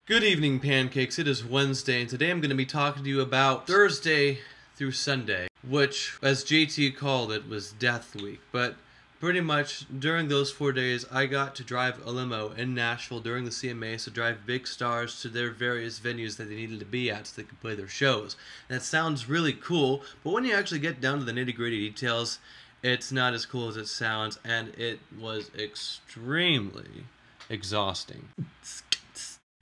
Good evening, Pancakes. It is Wednesday, and today I'm going to be talking to you about Thursday through Sunday, which, as JT called it, was Death Week. But pretty much during those 4 days, I got to drive a limo in Nashville during the CMA, so drive big stars to their various venues that they needed to be at so they could play their shows. And that sounds really cool, but when you actually get down to the nitty-gritty details, it's not as cool as it sounds, and it was extremely exhausting.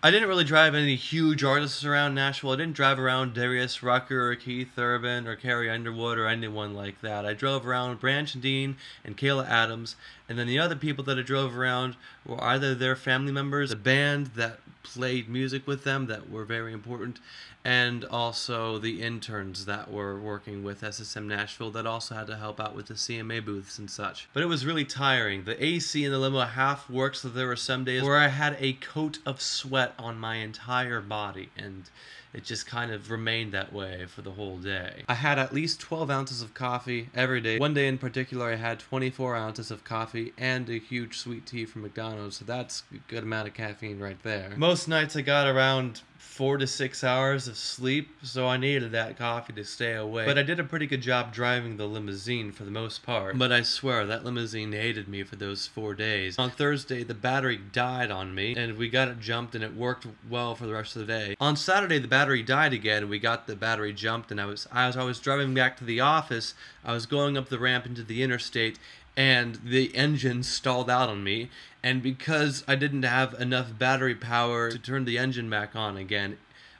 I didn't really drive any huge artists around Nashville. I didn't drive around Darius Rucker or Keith Urban or Carrie Underwood or anyone like that. I drove around Branch and Dean and Kayla Adams, and then the other people that I drove around were either their family members, a band that played music with them that were very important, and also the interns that were working with SSM Nashville that also had to help out with the CMA booths and such. But it was really tiring. The AC in the limo half worked, so there were some days where I had a coat of sweat on my entire body, and it just kind of remained that way for the whole day. I had at least 12 ounces of coffee every day. One day in particular, I had 24 ounces of coffee and a huge sweet tea from McDonald's, so that's a good amount of caffeine right there. Most nights I got around 4 to 6 hours of sleep, so I needed that coffee to stay awake. But I did a pretty good job driving the limousine for the most part. But I swear, that limousine hated me for those 4 days. On Thursday, the battery died on me, and we got it jumped, and it worked well for the rest of the day. On Saturday, the battery died again, and we got the battery jumped, and as I was driving back to the office, I was going up the ramp into the interstate, and the engine stalled out on me, and because I didn't have enough battery power to turn the engine back on again,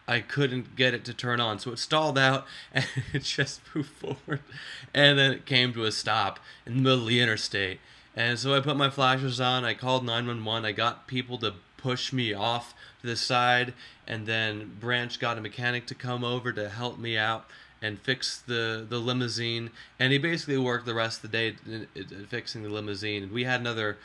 I couldn't get it to turn on, so it stalled out and it just moved forward, and then it came to a stop in the middle of the interstate. And so I put my flashers on, I called 911, I got people to push me off to the side, and then Branch got a mechanic to come over to help me out and fix the limousine, and he basically worked the rest of the day fixing the limousine. We had another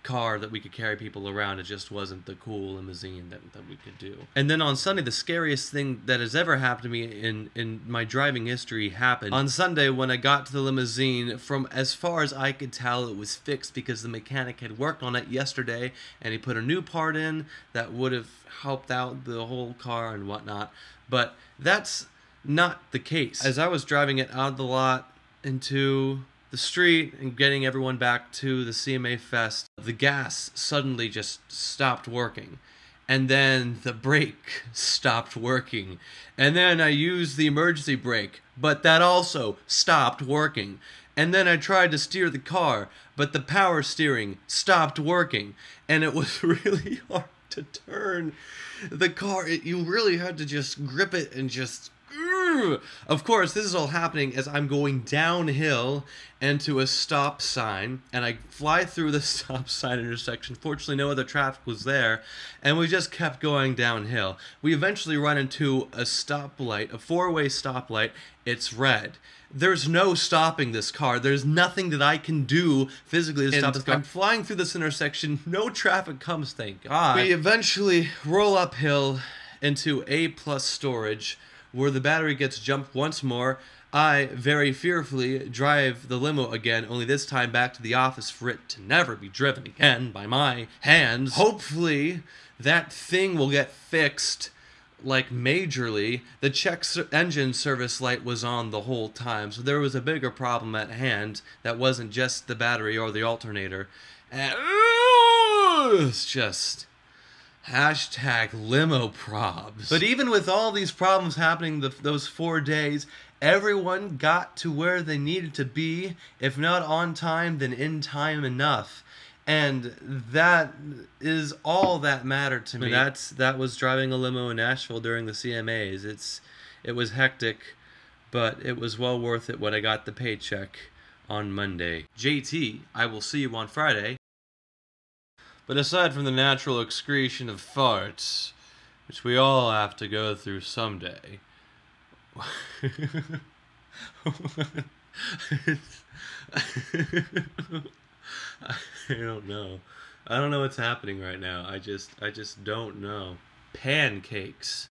car that we could carry people around. It just wasn't the cool limousine that we could do. And then on Sunday, the scariest thing that has ever happened to me in my driving history happened. On Sunday, when I got to the limousine, from as far as I could tell, it was fixed because the mechanic had worked on it yesterday, and he put a new part in that would have helped out the whole car and whatnot. But that's not the case. As I was driving it out of the lot into the street and getting everyone back to the CMA Fest, the gas suddenly just stopped working. And then the brake stopped working. And then I used the emergency brake, but that also stopped working. And then I tried to steer the car, but the power steering stopped working. And it was really hard to turn the car. You really had to just grip it and just... Of course, this is all happening as I'm going downhill into a stop sign, and I fly through the stop sign intersection. Fortunately, no other traffic was there, and we just kept going downhill. We eventually run into a stoplight, a four-way stoplight. It's red. There's no stopping this car. There's nothing that I can do physically to stop this car. I'm flying through this intersection. No traffic comes, thank God. We eventually roll uphill into A-plus storage, where the battery gets jumped once more. I, very fearfully, drive the limo again, only this time back to the office for it to never be driven again by my hands. Hopefully, that thing will get fixed, like, majorly. The check engine service light was on the whole time, so there was a bigger problem at hand that wasn't just the battery or the alternator. And it's just... #limo probs. But even with all these problems happening those 4 days, everyone got to where they needed to be, if not on time, then in time enough. And that is all that mattered to me. That was driving a limo in Nashville during the CMAs. It was hectic, but it was well worth it when I got the paycheck on Monday. JT, I will see you on Friday. But aside from the natural excretion of farts, which we all have to go through someday, I don't know. I don't know what's happening right now. I just don't know. Pancakes.